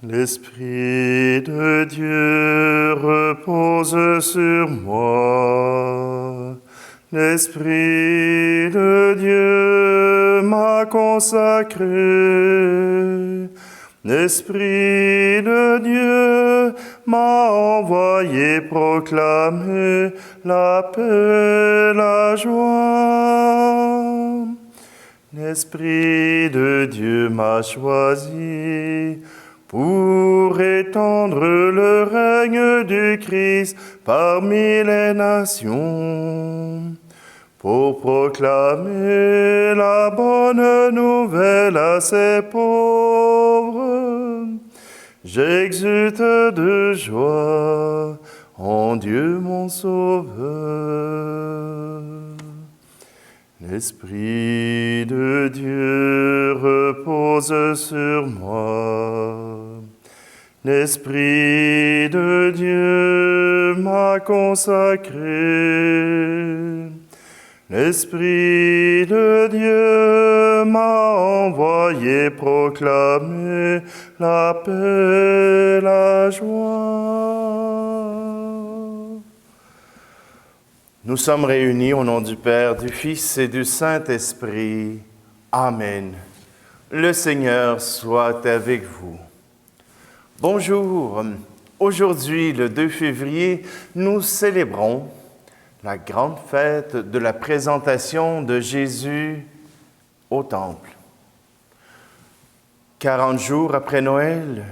L'Esprit de Dieu repose sur moi. L'Esprit de Dieu m'a consacré. L'Esprit de Dieu m'a envoyé proclamer la paix, la joie. L'Esprit de Dieu m'a choisi pour étendre le règne du Christ parmi les nations, pour proclamer la bonne nouvelle à ses pauvres. J'exulte de joie en Dieu mon Sauveur. L'Esprit de Dieu repose sur moi. L'Esprit de Dieu m'a consacré. L'Esprit de Dieu m'a envoyé proclamer la paix, la joie. Nous sommes réunis au nom du Père, du Fils et du Saint-Esprit. Amen. Le Seigneur soit avec vous. Bonjour. Aujourd'hui, le 2 février, nous célébrons la grande fête de la présentation de Jésus au Temple. 40 jours après Noël,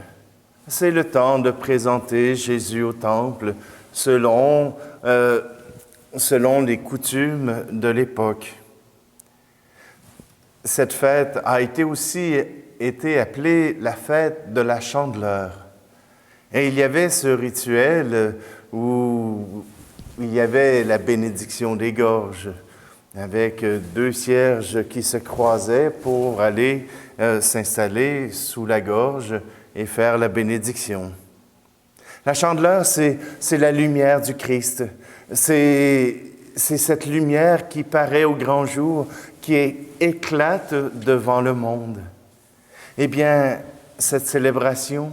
c'est le temps de présenter Jésus au Temple selon les coutumes de l'époque. Cette fête a aussi été appelée la fête de la Chandeleur. Et il y avait ce rituel où il y avait la bénédiction des gorges, avec 2 cierges qui se croisaient pour aller s'installer sous la gorge et faire la bénédiction. La Chandeleur, c'est la lumière du Christ. C'est cette lumière qui paraît au grand jour, qui éclate devant le monde. Eh bien, cette célébration,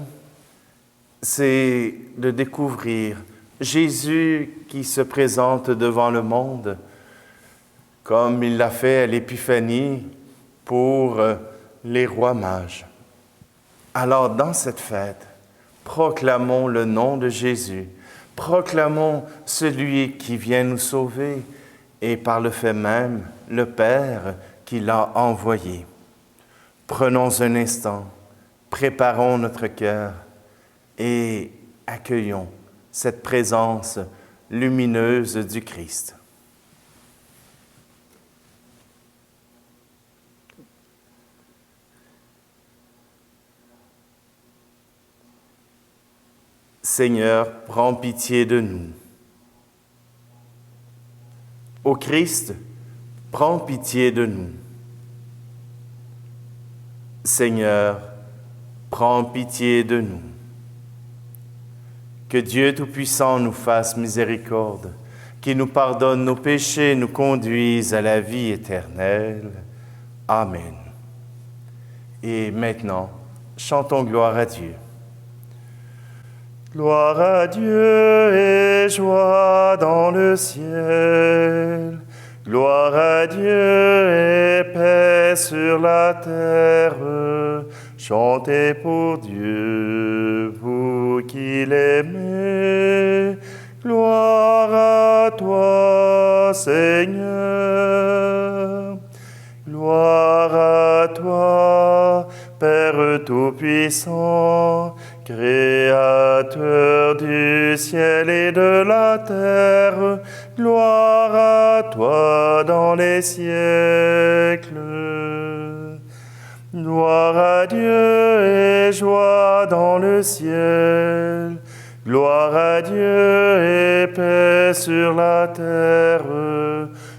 c'est de découvrir Jésus qui se présente devant le monde, comme il l'a fait à l'Épiphanie pour les rois mages. Alors, dans cette fête, proclamons le nom de Jésus, proclamons celui qui vient nous sauver et par le fait même, le Père qui l'a envoyé. Prenons un instant, préparons notre cœur et accueillons cette présence lumineuse du Christ. Seigneur, prends pitié de nous. Ô Christ, prends pitié de nous. Seigneur, prends pitié de nous. Que Dieu Tout-Puissant nous fasse miséricorde, qu'il nous pardonne nos péchés, nous conduise à la vie éternelle. Amen. Et maintenant, chantons gloire à Dieu. Gloire à Dieu et joie dans le ciel. Gloire à Dieu et paix sur la terre. Chantez pour Dieu, vous qui l'aimez. Gloire à toi, Seigneur. Gloire à toi, Père Tout-Puissant, Créateur du ciel et de la terre. Gloire à toi dans les siècles. Gloire à Dieu et joie dans le ciel. Gloire à Dieu et paix sur la terre.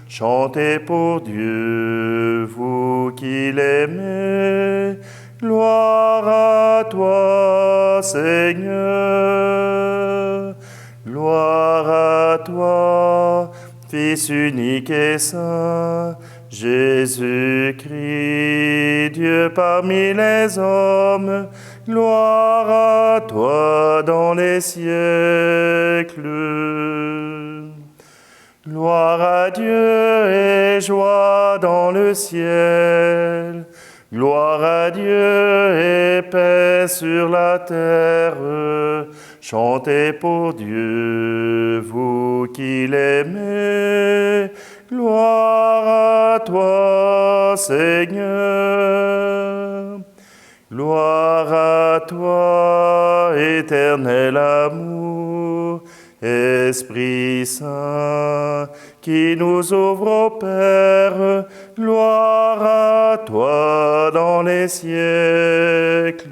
Chantez pour Dieu, vous qui l'aimez. Gloire à toi, Seigneur. Gloire à toi, Fils unique et saint, Jésus-Christ, Dieu parmi les hommes, gloire à toi dans les siècles. Gloire à Dieu et joie dans le ciel. Gloire à Dieu et paix sur la terre. Chantez pour Dieu, vous qui l'aimez. Gloire à toi, Seigneur. Gloire à toi, éternel amour, Esprit Saint, qui nous ouvre au Père. Gloire à toi dans les siècles.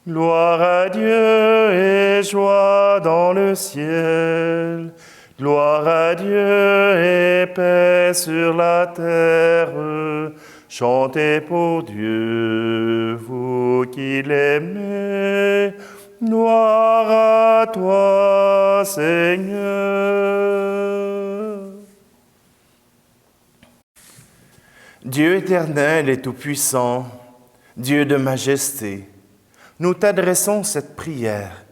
Gloire à Dieu et joie dans le ciel. Gloire à Dieu et paix sur la terre. Chantez pour Dieu, vous qui l'aimez. Gloire à toi, Seigneur. Dieu éternel et tout-puissant, Dieu de majesté, nous t'adressons cette prière,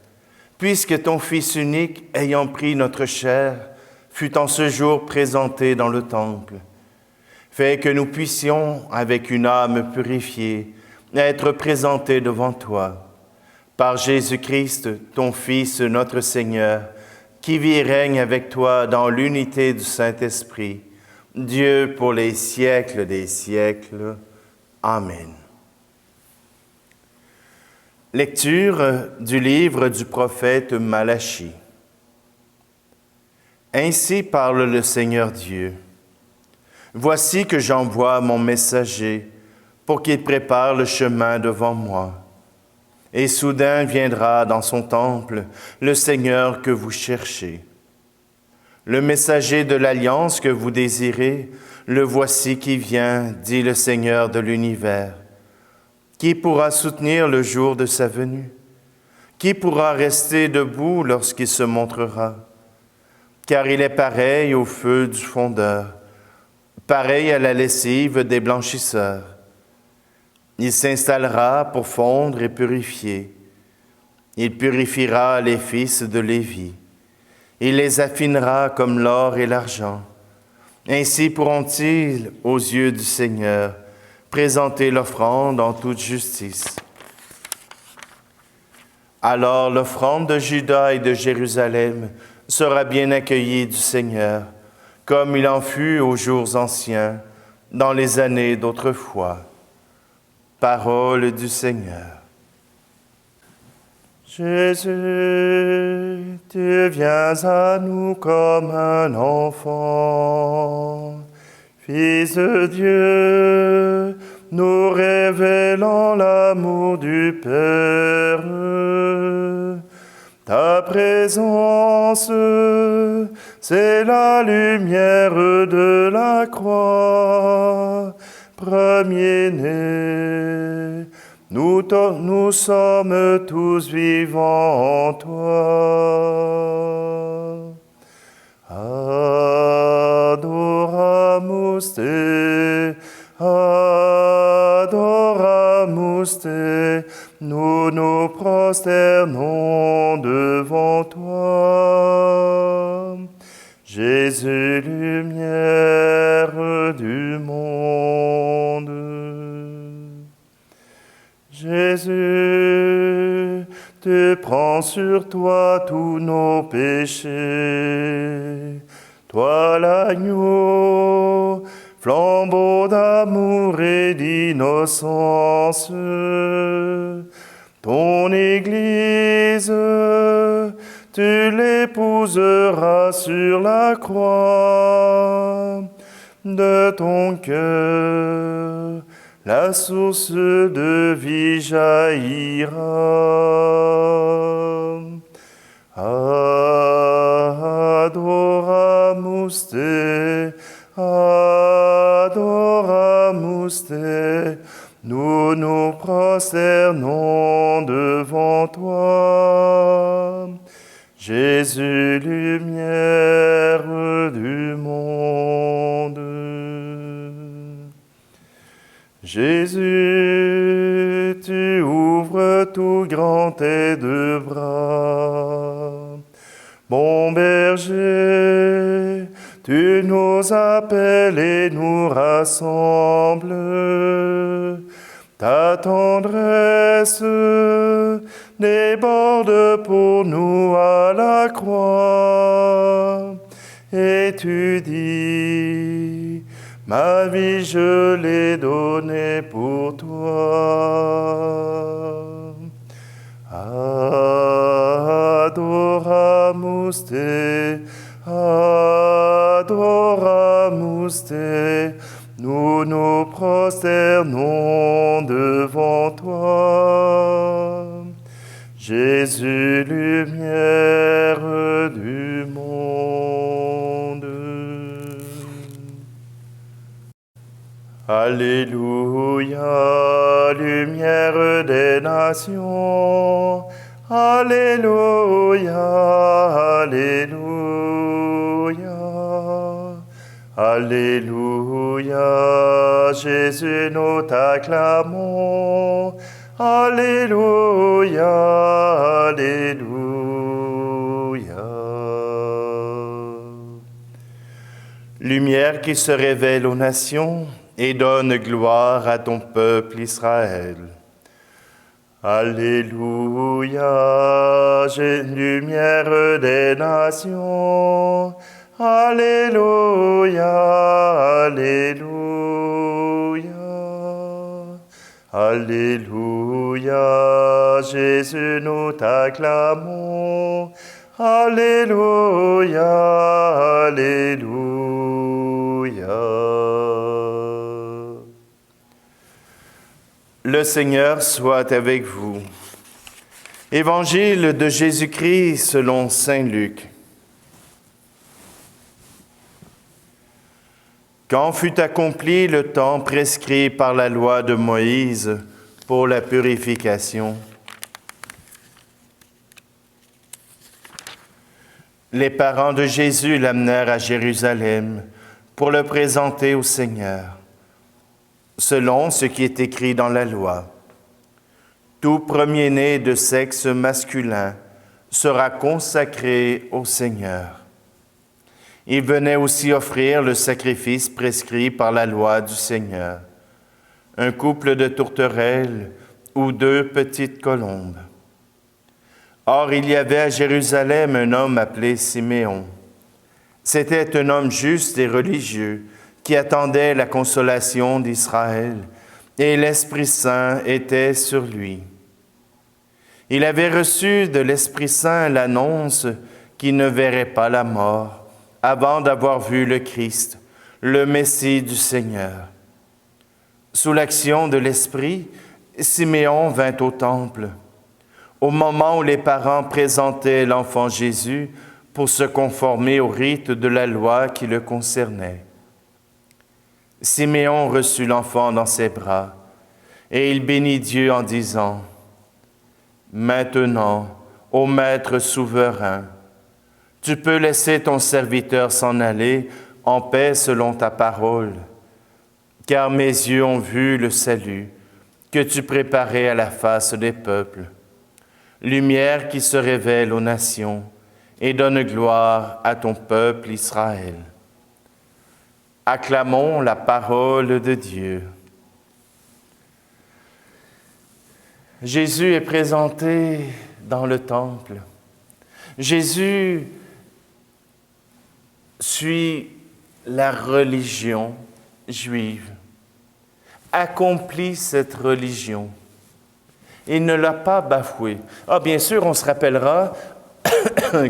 puisque ton Fils unique, ayant pris notre chair, fut en ce jour présenté dans le temple. Fais que nous puissions, avec une âme purifiée, être présentés devant toi. Par Jésus-Christ, ton Fils, notre Seigneur, qui vit et règne avec toi dans l'unité du Saint-Esprit, Dieu pour les siècles des siècles. Amen. Lecture du livre du prophète Malachie. Ainsi parle le Seigneur Dieu. Voici que j'envoie mon messager pour qu'il prépare le chemin devant moi. Et soudain viendra dans son temple le Seigneur que vous cherchez. Le messager de l'alliance que vous désirez, le voici qui vient, dit le Seigneur de l'univers. Qui pourra soutenir le jour de sa venue? Qui pourra rester debout lorsqu'il se montrera? Car il est pareil au feu du fondeur, pareil à la lessive des blanchisseurs. Il s'installera pour fondre et purifier. Il purifiera les fils de Lévi. Il les affinera comme l'or et l'argent. Ainsi pourront-ils, aux yeux du Seigneur, présenter l'offrande en toute justice. Alors l'offrande de Juda et de Jérusalem sera bien accueillie du Seigneur, comme il en fut aux jours anciens, dans les années d'autrefois. Parole du Seigneur. Jésus, tu viens à nous comme un enfant, Fils de Dieu, nous révélant l'amour du Père. Ta présence, c'est la lumière de la croix. Premier-né, nous sommes tous vivants en toi. Adoramus te, adoramus te, nous nous prosternons devant toi. Jésus, lumière du monde. Jésus, tu prends sur toi tous nos péchés. Toi l'agneau, flambeau d'amour et d'innocence. Ton Église, tu l'épouseras sur la croix. De ton cœur, la source de vie jaillira. Adoramus te, adoramus te, nous nous prosternons devant toi. Jésus, lumière du monde. Jésus, tu ouvres tout grand tes deux bras. Bon berger, tu nous appelles et nous rassembles. Ta tendresse déborde pour nous à la croix. Et tu dis, ma vie je l'ai donnée pour toi. Adoramus te, adoramus te, nous nous prosternons devant toi. Jésus, lumière du monde. Alléluia, lumière des nations. Alléluia, alléluia. Alléluia, Jésus, nous t'acclamons. Alléluia, alléluia. Lumière qui se révèle aux nations et donne gloire à ton peuple Israël. Alléluia, lumière des nations. Alléluia, alléluia. Alléluia, Jésus, nous t'acclamons. Alléluia, alléluia. Le Seigneur soit avec vous. Évangile de Jésus-Christ selon saint Luc. Quand fut accompli le temps prescrit par la loi de Moïse pour la purification, les parents de Jésus l'amenèrent à Jérusalem pour le présenter au Seigneur, selon ce qui est écrit dans la loi. Tout premier-né de sexe masculin sera consacré au Seigneur. Il venait aussi offrir le sacrifice prescrit par la loi du Seigneur, un couple de tourterelles ou 2 petites colombes. Or, il y avait à Jérusalem un homme appelé Siméon. C'était un homme juste et religieux qui attendait la consolation d'Israël, et l'Esprit Saint était sur lui. Il avait reçu de l'Esprit Saint l'annonce qu'il ne verrait pas la mort avant d'avoir vu le Christ, le Messie du Seigneur. Sous l'action de l'Esprit, Siméon vint au temple, au moment où les parents présentaient l'enfant Jésus pour se conformer au rite de la loi qui le concernait. Siméon reçut l'enfant dans ses bras, et il bénit Dieu en disant, « Maintenant, ô Maître souverain, tu peux laisser ton serviteur s'en aller en paix selon ta parole, car mes yeux ont vu le salut que tu préparais à la face des peuples, lumière qui se révèle aux nations et donne gloire à ton peuple Israël. » Acclamons la parole de Dieu. Jésus est présenté dans le temple. Jésus suit la religion juive, accomplit cette religion. Il ne l'a pas bafouée. Ah, bien sûr, on se rappellera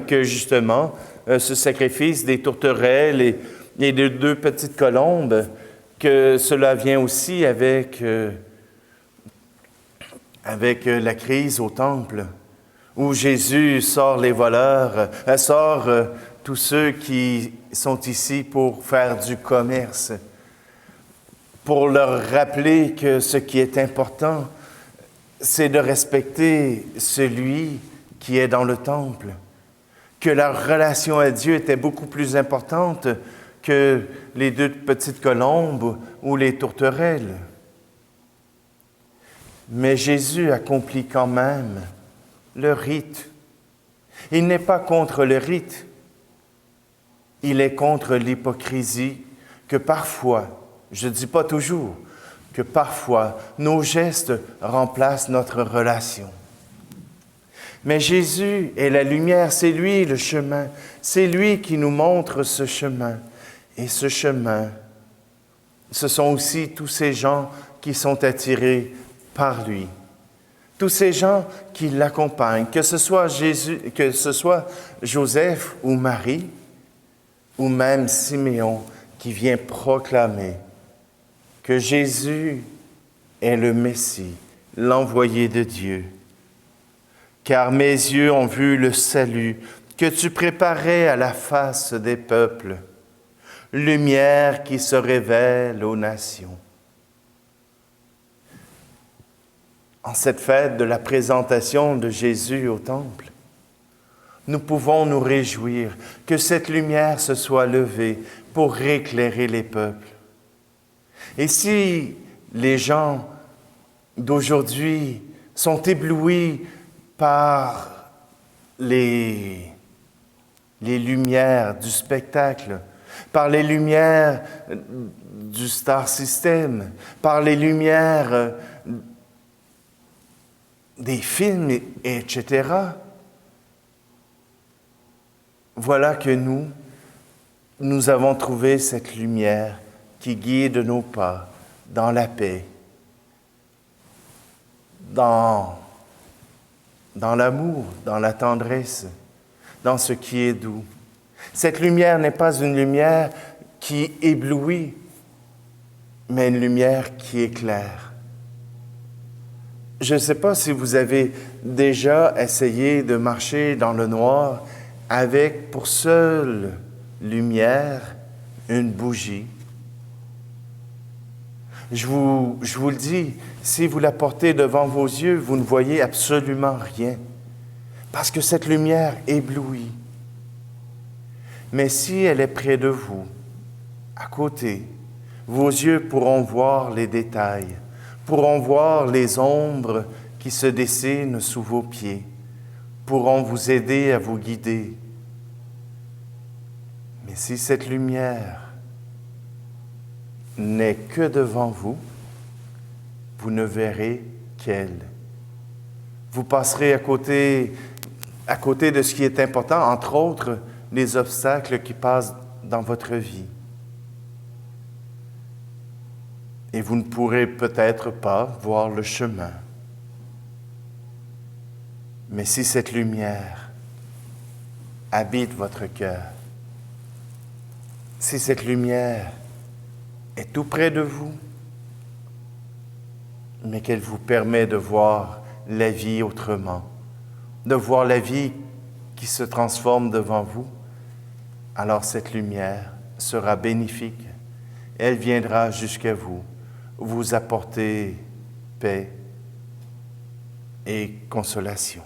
que justement, ce sacrifice des tourterelles et de 2 petites colombes, que cela vient aussi avec la crise au temple, où Jésus sort les voleurs, sort tous ceux qui sont ici pour faire du commerce, pour leur rappeler que ce qui est important, c'est de respecter celui qui est dans le temple. que leur relation à Dieu était beaucoup plus importante que les 2 petites colombes ou les tourterelles. Mais Jésus accomplit quand même le rite. Il n'est pas contre le rite, il est contre l'hypocrisie que parfois, je ne dis pas toujours, que parfois nos gestes remplacent notre relation. Mais Jésus est la lumière, c'est lui le chemin, c'est lui qui nous montre ce chemin. Et ce chemin, ce sont aussi tous ces gens qui sont attirés par lui. Tous ces gens qui l'accompagnent, que ce soit Joseph ou Marie, ou même Siméon qui vient proclamer que Jésus est le Messie, l'envoyé de Dieu. Car mes yeux ont vu le salut que tu préparais à la face des peuples, lumière qui se révèle aux nations. En cette fête de la présentation de Jésus au temple, nous pouvons nous réjouir que cette lumière se soit levée pour éclairer les peuples. Et si les gens d'aujourd'hui sont éblouis par les lumières du spectacle, par les lumières du Star System, par les lumières des films, etc. Voilà que nous avons trouvé cette lumière qui guide nos pas dans la paix, dans l'amour, dans la tendresse, dans ce qui est doux. Cette lumière n'est pas une lumière qui éblouit, mais une lumière qui éclaire. Je ne sais pas si vous avez déjà essayé de marcher dans le noir avec pour seule lumière une bougie. Je vous le dis, si vous la portez devant vos yeux, vous ne voyez absolument rien, parce que cette lumière éblouit. Mais si elle est près de vous, à côté, vos yeux pourront voir les détails, pourront voir les ombres qui se dessinent sous vos pieds, pourront vous aider à vous guider. Mais si cette lumière n'est que devant vous, vous ne verrez qu'elle. Vous passerez à côté de ce qui est important, entre autres, les obstacles qui passent dans votre vie. Et vous ne pourrez peut-être pas voir le chemin. Mais si cette lumière habite votre cœur, si cette lumière est tout près de vous, mais qu'elle vous permet de voir la vie autrement, de voir la vie qui se transforme devant vous, alors cette lumière sera bénéfique. Elle viendra jusqu'à vous, vous apporter paix et consolation.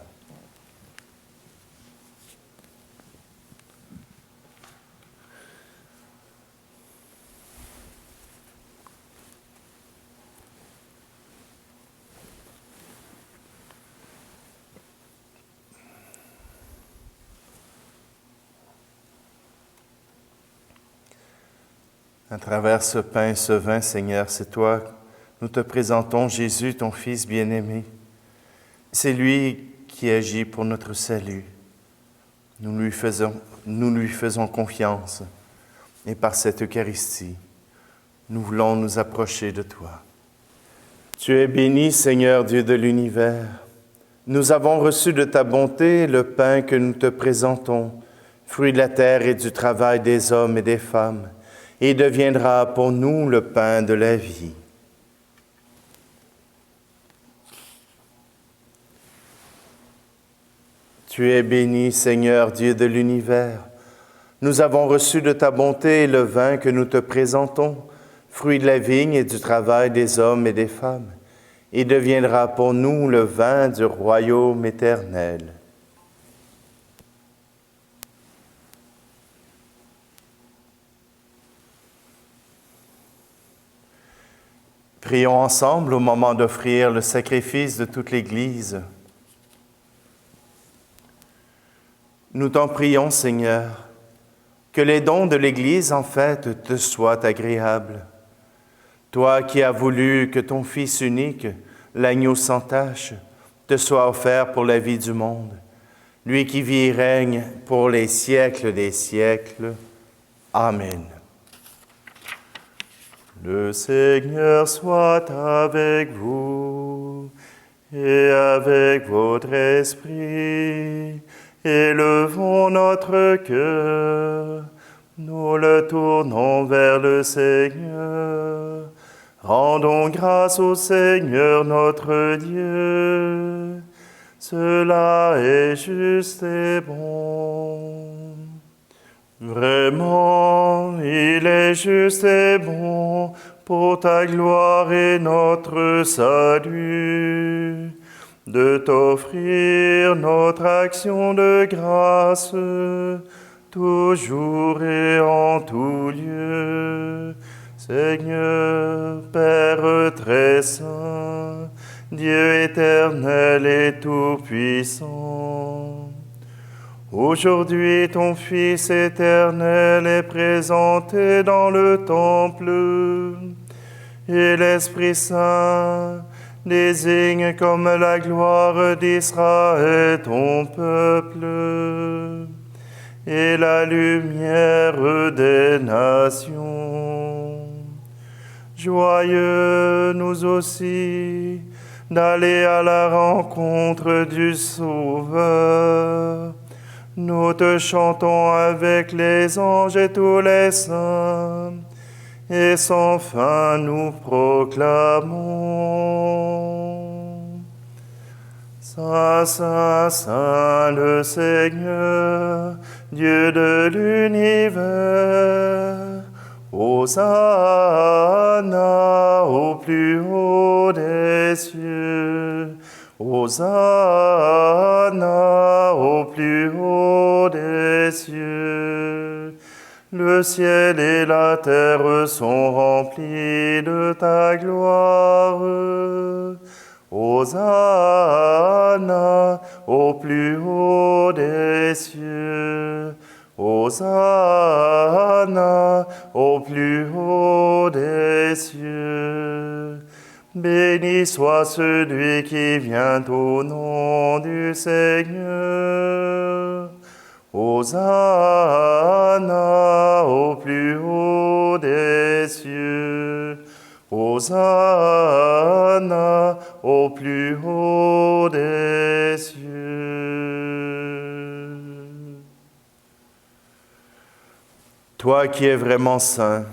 À travers ce pain et ce vin, Seigneur, c'est toi, nous te présentons Jésus, ton Fils bien-aimé. C'est lui qui agit pour notre salut. Nous lui faisons confiance. Et par cette Eucharistie, nous voulons nous approcher de toi. Tu es béni, Seigneur Dieu de l'univers. Nous avons reçu de ta bonté le pain que nous te présentons, fruit de la terre et du travail des hommes et des femmes, et deviendra pour nous le pain de la vie. Tu es béni, Seigneur Dieu de l'univers. Nous avons reçu de ta bonté le vin que nous te présentons, fruit de la vigne et du travail des hommes et des femmes, et deviendra pour nous le vin du royaume éternel. Prions ensemble au moment d'offrir le sacrifice de toute l'Église. Nous t'en prions, Seigneur, que les dons de l'Église en fait te soient agréables. Toi qui as voulu que ton Fils unique, l'agneau sans tache, te soit offert pour la vie du monde, lui qui vit et règne pour les siècles des siècles. Amen. Le Seigneur soit avec vous et avec votre esprit. Élevons notre cœur, nous le tournons vers le Seigneur. Rendons grâce au Seigneur notre Dieu. Cela est juste et bon. Vraiment, il est juste et bon pour ta gloire et notre salut, de t'offrir notre action de grâce, toujours et en tout lieu. Seigneur, Père très saint, Dieu éternel et tout-puissant, aujourd'hui ton Fils éternel est présenté dans le temple, et l'Esprit Saint désigne comme la gloire d'Israël ton peuple, et la lumière des nations. Joyeux nous aussi d'aller à la rencontre du Sauveur. Nous te chantons avec les anges et tous les saints, et sans fin nous proclamons. Saint, Saint, Saint le Seigneur, Dieu de l'univers. Hosanna au plus haut des cieux. Hosanna au plus haut des cieux. Le ciel et la terre sont remplis de ta gloire. Hosanna au plus haut des cieux. Hosanna au plus haut des cieux. Béni soit celui qui vient au nom du Seigneur. Hosanna au plus haut des cieux. Hosanna au plus haut des cieux. Toi qui es vraiment saint,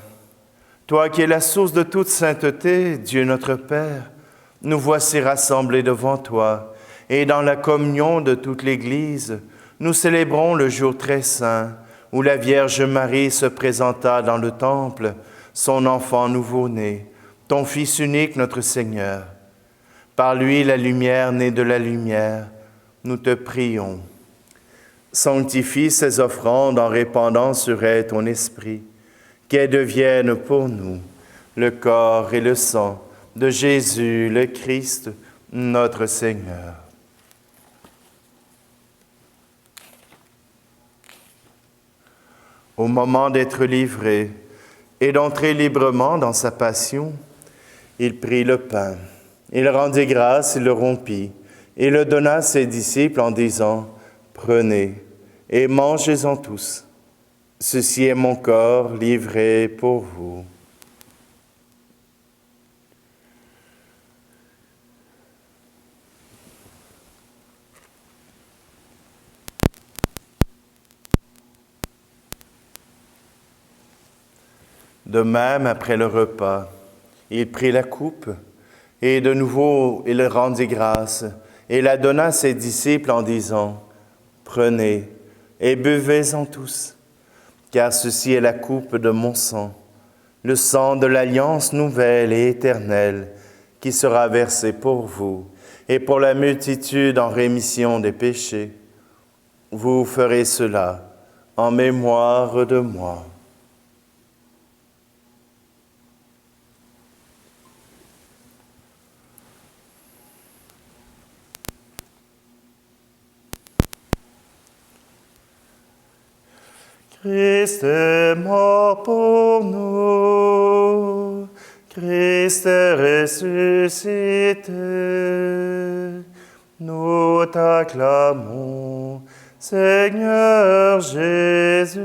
toi qui es la source de toute sainteté, Dieu notre Père, nous voici rassemblés devant toi, et dans la communion de toute l'Église, nous célébrons le jour très saint où la Vierge Marie se présenta dans le temple, son enfant nouveau-né, ton Fils unique, notre Seigneur. Par lui, la lumière née de la lumière, nous te prions. Sanctifie ces offrandes en répandant sur elles ton esprit, qu'elles deviennent pour nous le corps et le sang de Jésus le Christ, notre Seigneur. Au moment d'être livré et d'entrer librement dans sa passion, il prit le pain, il rendit grâce, il le rompit, et le donna à ses disciples en disant, « Prenez et mangez-en tous. Ceci est mon corps livré pour vous. » De même, après le repas, il prit la coupe, et de nouveau il rendit grâce, et la donna à ses disciples en disant, « Prenez et buvez-en tous, car ceci est la coupe de mon sang, le sang de l'alliance nouvelle et éternelle, qui sera versé pour vous et pour la multitude en rémission des péchés. Vous ferez cela en mémoire de moi. » Christ est mort pour nous, Christ est ressuscité. Nous t'acclamons, Seigneur Jésus.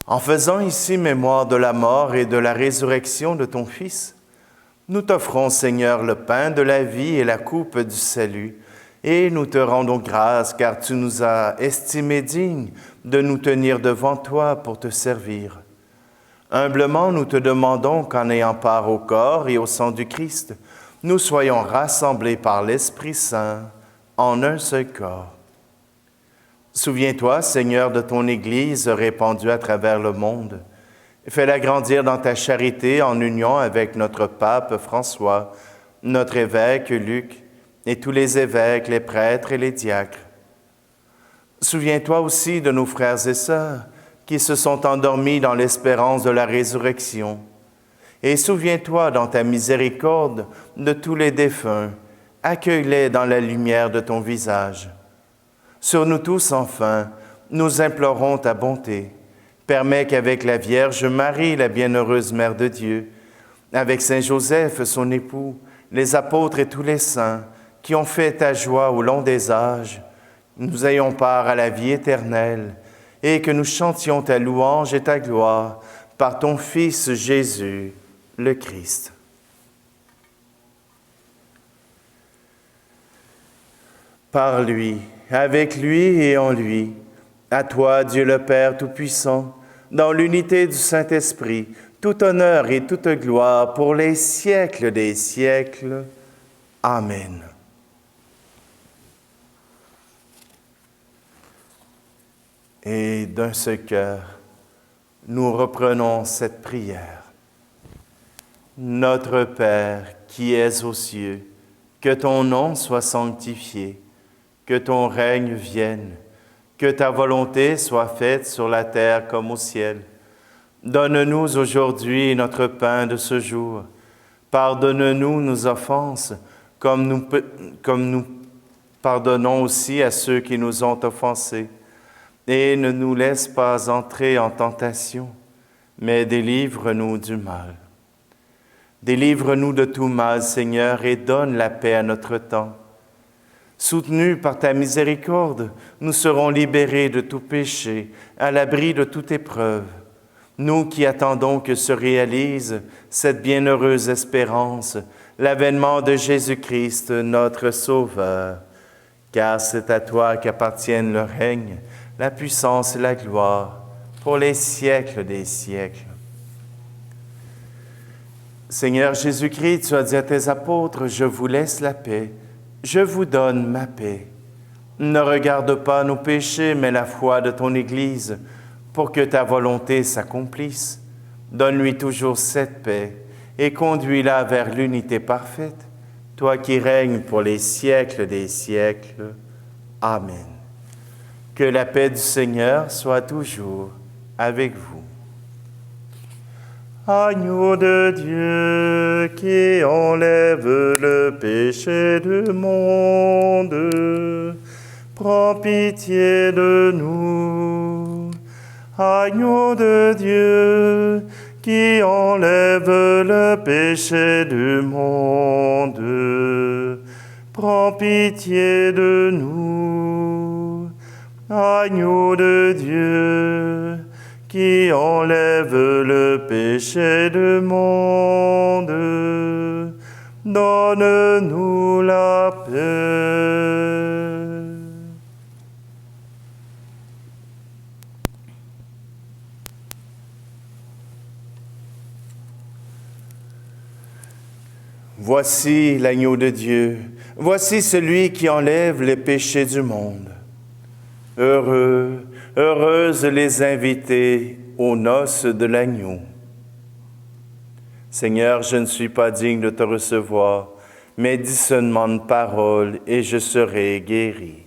En faisant ici mémoire de la mort et de la résurrection de ton Fils, nous t'offrons, Seigneur, le pain de la vie et la coupe du salut, et nous te rendons grâce car tu nous as estimés dignes de nous tenir devant toi pour te servir. Humblement, nous te demandons qu'en ayant part au corps et au sang du Christ, nous soyons rassemblés par l'Esprit Saint en un seul corps. Souviens-toi, Seigneur, de ton Église répandue à travers le monde. Fais-la grandir dans ta charité en union avec notre pape François, notre évêque Luc et tous les évêques, les prêtres et les diacres. Souviens-toi aussi de nos frères et sœurs qui se sont endormis dans l'espérance de la résurrection. Et souviens-toi dans ta miséricorde de tous les défunts. Accueille-les dans la lumière de ton visage. Sur nous tous, enfin, nous implorons ta bonté. Permets qu'avec la Vierge Marie, la bienheureuse Mère de Dieu, avec Saint Joseph, son époux, les apôtres et tous les saints qui ont fait ta joie au long des âges, nous ayons part à la vie éternelle et que nous chantions ta louange et ta gloire par ton Fils Jésus, le Christ. Par lui, avec lui et en lui, à toi, Dieu le Père Tout-Puissant, dans l'unité du Saint-Esprit, tout honneur et toute gloire pour les siècles des siècles. Amen. Et d'un seul cœur, nous reprenons cette prière. Notre Père qui es aux cieux, que ton nom soit sanctifié, que ton règne vienne, que ta volonté soit faite sur la terre comme au ciel. Donne-nous aujourd'hui notre pain de ce jour. Pardonne-nous nos offenses, comme nous pardonnons aussi à ceux qui nous ont offensés. Et ne nous laisse pas entrer en tentation, mais délivre-nous du mal. Délivre-nous de tout mal, Seigneur, et donne la paix à notre temps. Soutenus par ta miséricorde, nous serons libérés de tout péché, à l'abri de toute épreuve. Nous qui attendons que se réalise cette bienheureuse espérance, l'avènement de Jésus-Christ, notre Sauveur. Car c'est à toi qu'appartiennent le règne, la puissance et la gloire, pour les siècles des siècles. Seigneur Jésus-Christ, tu as dit à tes apôtres, « Je vous laisse la paix, je vous donne ma paix. » Ne regarde pas nos péchés, mais la foi de ton Église, pour que ta volonté s'accomplisse. Donne-lui toujours cette paix et conduis-la vers l'unité parfaite, toi qui règnes pour les siècles des siècles. Amen. Que la paix du Seigneur soit toujours avec vous. Agneau de Dieu qui enlève le péché du monde, prends pitié de nous. Agneau de Dieu qui enlève le péché du monde, prends pitié de nous. Agneau de Dieu qui enlève le péché du monde, donne-nous la paix. Voici l'agneau de Dieu, voici celui qui enlève les péchés du monde. Heureux, heureuses les invités aux noces de l'agneau. Seigneur, je ne suis pas digne de te recevoir, mais dis seulement une parole et je serai guéri.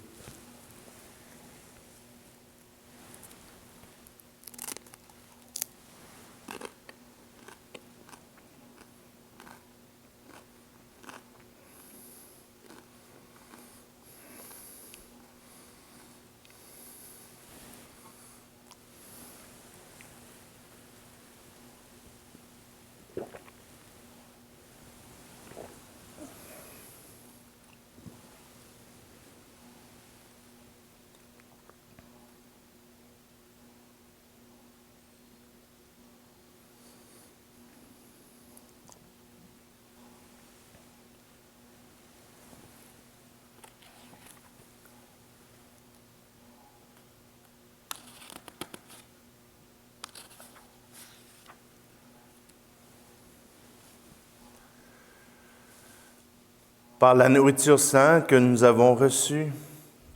Par la nourriture sainte que nous avons reçue,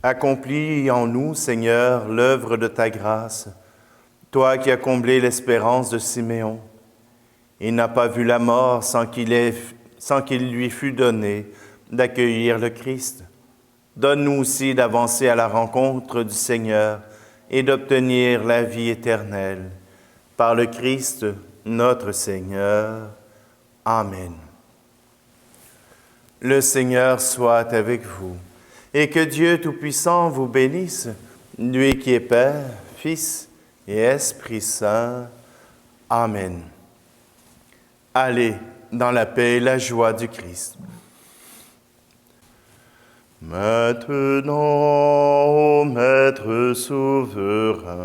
accomplis en nous, Seigneur, l'œuvre de ta grâce, toi qui as comblé l'espérance de Siméon. Il n'a pas vu la mort sans qu'il lui fût donné d'accueillir le Christ. Donne-nous aussi d'avancer à la rencontre du Seigneur et d'obtenir la vie éternelle. Par le Christ, notre Seigneur. Amen. Le Seigneur soit avec vous, et que Dieu Tout-Puissant vous bénisse, lui qui est Père, Fils et Esprit Saint. Amen. Allez dans la paix et la joie du Christ. Maintenant, ô Maître souverain,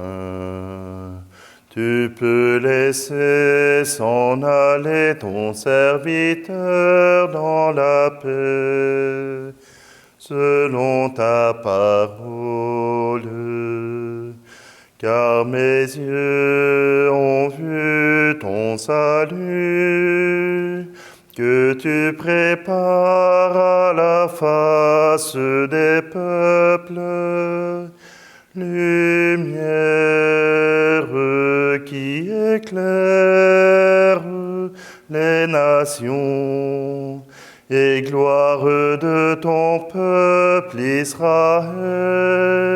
tu peux laisser s'en aller ton serviteur dans la paix, selon ta parole. Car mes yeux ont vu ton salut, que tu prépares à la face des peuples, lumière qui éclaire les nations, et gloire de ton peuple Israël.